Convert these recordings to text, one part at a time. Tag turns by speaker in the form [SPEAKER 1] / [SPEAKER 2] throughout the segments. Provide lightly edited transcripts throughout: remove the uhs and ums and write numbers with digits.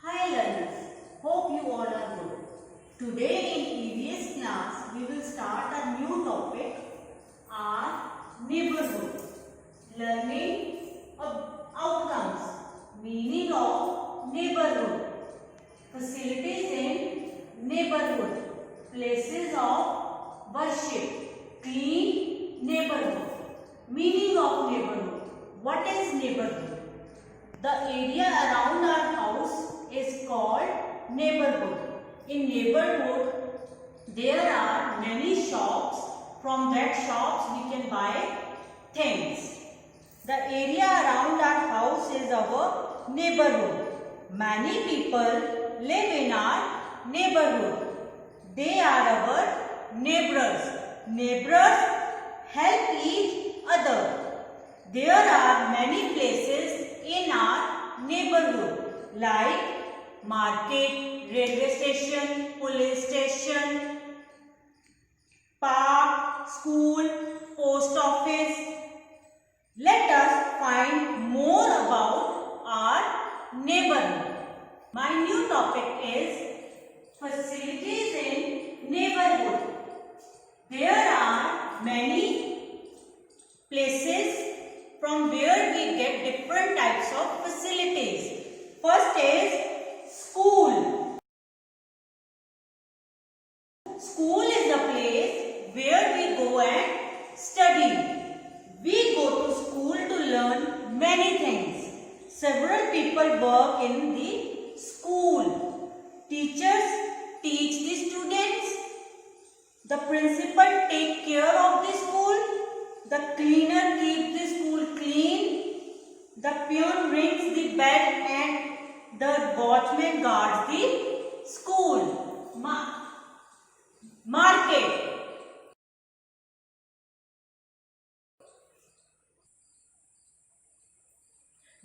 [SPEAKER 1] Hi learners, hope you all are good. Today in EVS class we will start a new topic, our neighborhood. Learning outcomes, meaning of neighborhood, facilities in neighborhood, places of worship, clean neighborhood, meaning of neighborhood. What is neighborhood? The area around our house is called neighborhood. In neighborhood, there are many shops. From that shops we can buy things. The area around our house is our neighborhood. Many people live in our neighborhood. They are our neighbors. Neighbors help each other. There are many places in our neighborhood like market, railway station, police station, park, school, post office. Let us find more about our neighborhood. My new topic is facilities in neighborhood. There are many places from where we get different types of facilities. First is school. School is a place where we go and study. We go to school to learn many things. Several people work in the school. Teachers teach the students. The principal take care of the school. The cleaner keeps the school clean. The peon rings the bell and the watchman guards the school. Market.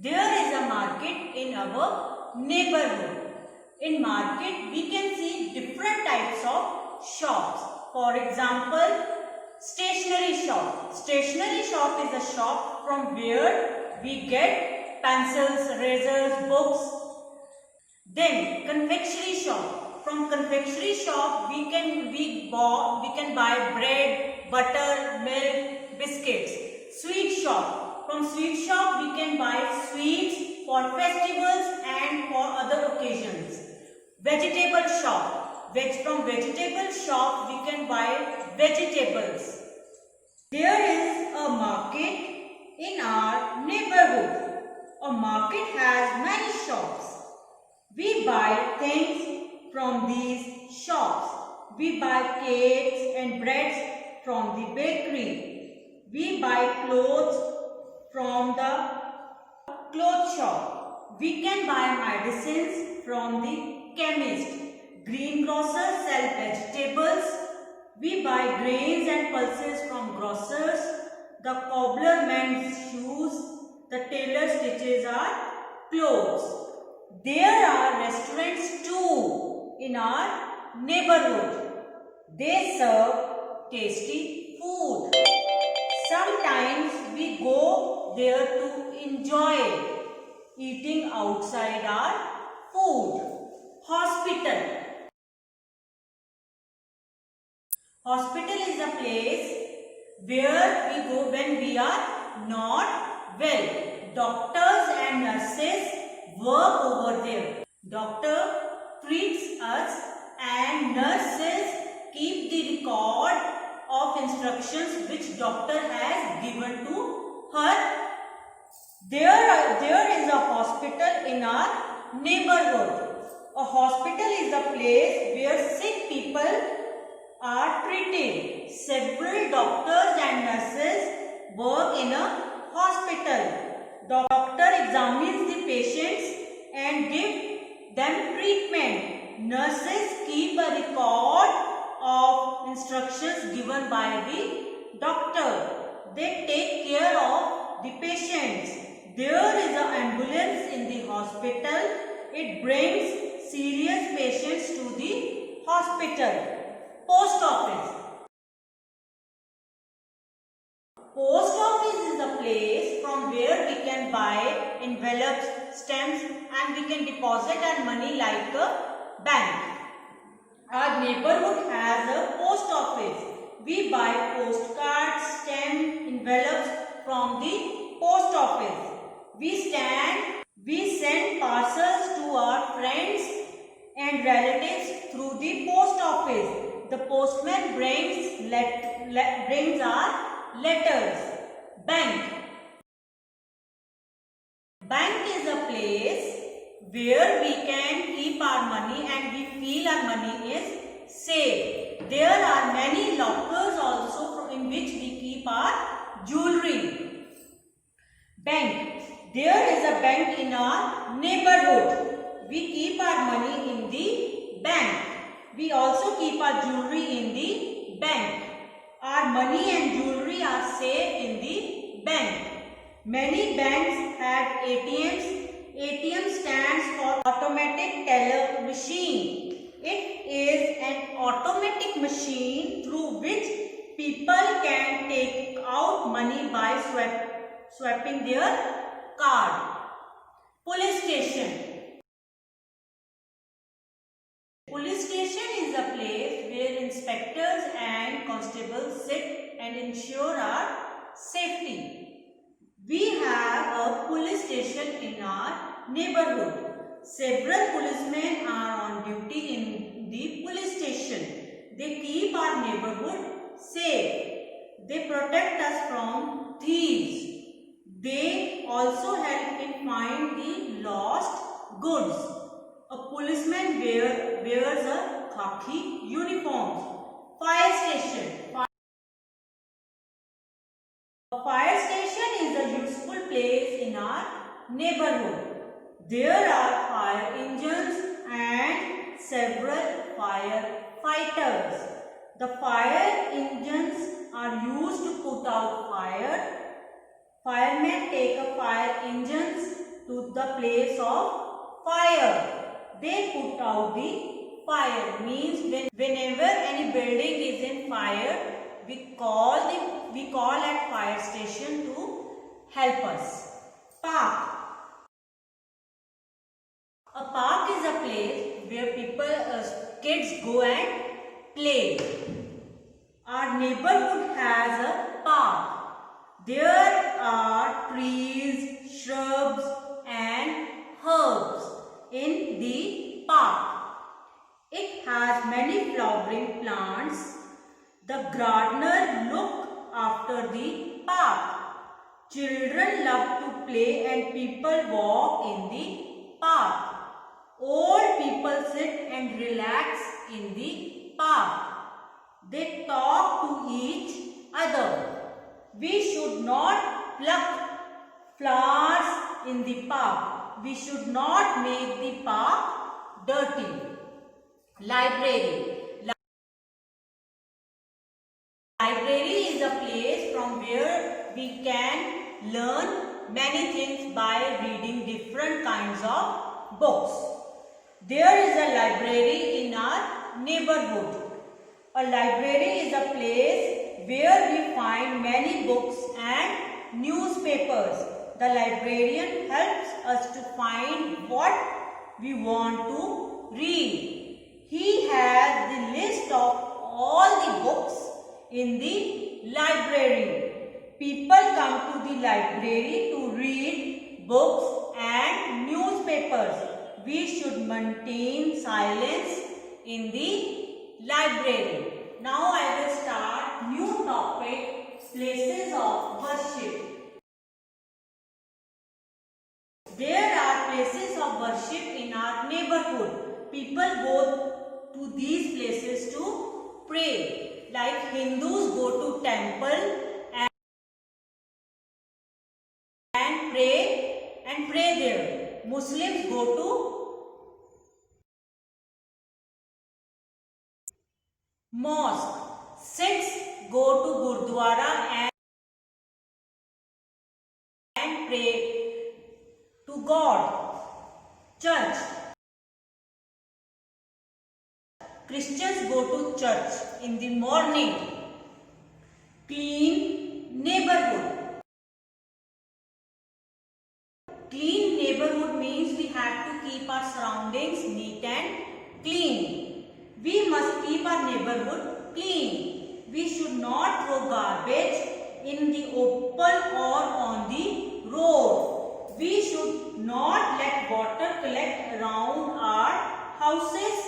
[SPEAKER 1] There is a market in our neighborhood. In market, we can see different types of shops. For example, stationery shop. Stationery shop is a shop from where we get pencils, erasers, books. Then confectionery shop. From confectionery shop we can buy bread, butter, milk, biscuits. Sweet shop. From sweet shop we can buy sweets for festivals and for other occasions. Vegetable shop. From vegetable shop we can buy vegetables. There is a market in our neighborhood. A market has many shops. We buy things from these shops. We buy cakes and breads from the bakery. We buy clothes from the cloth shop. We can buy medicines from the chemist. Greengrocers sell vegetables. We buy grains and pulses from grocers. The cobbler mends shoes. The tailor stitches our clothes. There are restaurants too in our neighborhood. They serve tasty food. Sometimes we go there to enjoy eating outside our food. Hospital. Hospital is a place where we go when we are not well. Doctors and nurses work over there. Doctor treats us and nurses keep the record of instructions which doctor has given to her. There is a hospital in our neighborhood. A hospital is a place where sick people are treated. Several doctors and nurses work in a hospital. Doctor examines the patients and give them treatment. Nurses keep a record of instructions given by the doctor. They take care of the patients. There is an ambulance in the hospital. It brings serious patients to the hospital. Post office. Post office is a place from where we can buy envelopes, stamps, and we can deposit our money like a bank. Our neighborhood has a post office. We buy postcards, stamps, envelopes from the post office. We send parcels to our friends and relatives through the post office. The postman brings our letters. Bank. Bank is a place where we can keep our money and we feel our money is safe. There are many lockers also in which we keep our jewelry. Bank. There is a bank in our neighborhood. We keep our money in the bank. We also keep our jewelry in the bank. Our money and jewelry are safe in the bank. Many banks have ATMs. ATM stands for automatic teller machine. It is an automatic machine through which people can take out money by swiping their card. Police station. Police station is a place where inspectors and constables sit and ensure our safety. We have a police station in our neighborhood. Several policemen are on duty in the police station. They keep our neighborhood safe. They protect us from thieves. They also help in find the lost goods. A policeman wears a khaki uniform. Fire station. A fire station is a useful place in our neighborhood. There are fire engines and several firefighters. The fire engines are used to put out fire. Firemen take a fire engines to the place of fire. They put out the fire. Means whenever any building is in fire, we call at fire station to help us. Park. A park is a place where kids go and play. Our neighborhood has a park. There are trees, shrubs and herbs in the park. It has many flowering plants. The gardener looks after the park. Children love to play and people walk in the park. Old people sit and relax in the park. They talk to each other. We should not pluck flowers in the park. We should not make the park dirty. Library. Library is a place from where we can learn many things by reading different kinds of books. There is a library in our neighborhood. A library is a place where we find many books and newspapers. The librarian helps us to find what we want to read. He has the list of all the books in the library. People come to the library to read books and newspapers. We should maintain silence in the library. Now I will start new topic, places of worship. There are places of worship in our neighborhood. People go to these places to pray. Like Hindus go to temple and pray there. Muslims go to mosque. Sikhs go to Gurdwara and pray to God. Church. Christians go to church in the morning. Clean neighborhood. Clean neighborhood means have to keep our surroundings neat and clean. We must keep our neighborhood clean. We should not throw garbage in the open or on the road. We should not let water collect around our houses.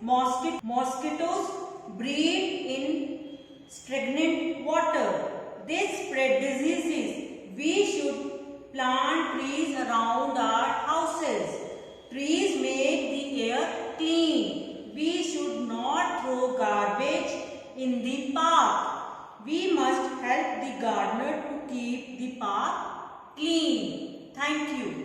[SPEAKER 1] Mosquitoes breed in stagnant water. They spread diseases. We should plant trees around our houses. Trees make the air clean. We should not throw garbage in the park. We must help the gardener to keep the park clean. Thank you.